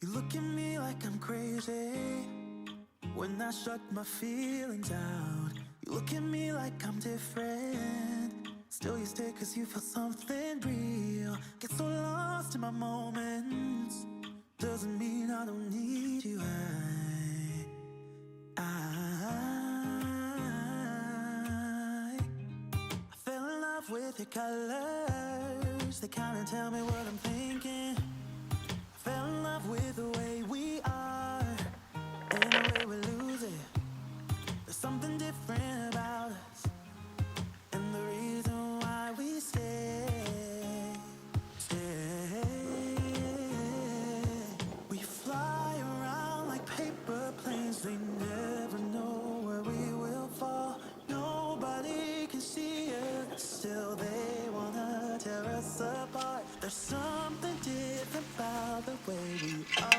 You look at me like I'm crazy when I shut my feelings out. You look at me like I'm different, still you stay cause you feel something real. Get so lost in my moments, doesn't mean I don't need you. I fell in love with your colors, they kinda tell me what I'm thinking. I fell in love with the way we are and the way we lose it. There's something different about us, and the reason why we stay. We fly around like paper planes, they never know where we will fall. Nobody can see us, still they wanna tear us apart. There's something different about the way we are.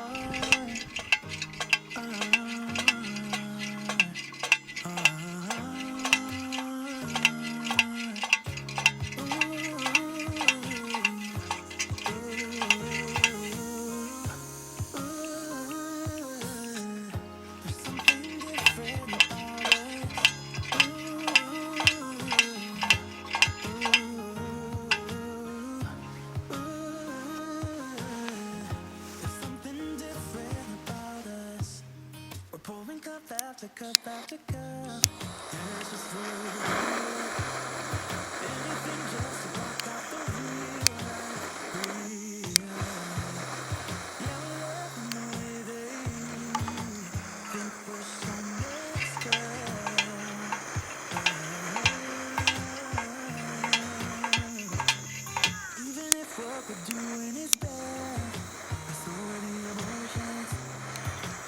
Pouring cup after cup after cup. There's just anything just to walk out the real. Yeah, we love the way they think we're so mixed up. Even if what we're doing is bad, there's so many emotions.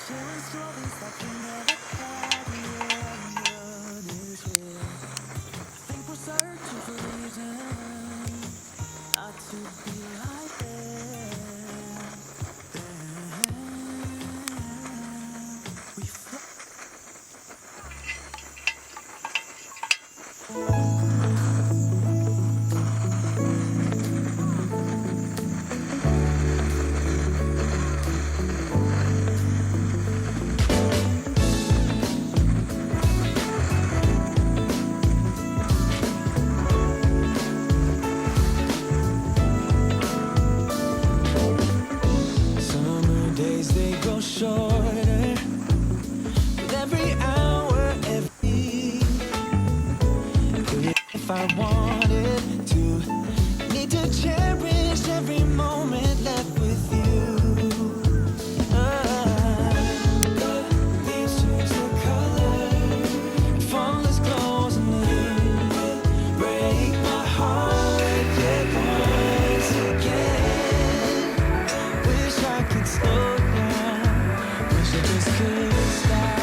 Sharing stories that we never had, yeah, none is real. I think we're searching for reasons not to be like them. We fly. Summer days, they grow shorter with every hour, every if I wanted to, need to cherish every moment left with you. Leaves change the color, fall as close and then break my heart yet once again. Wish I could slow down, wish I just could stop.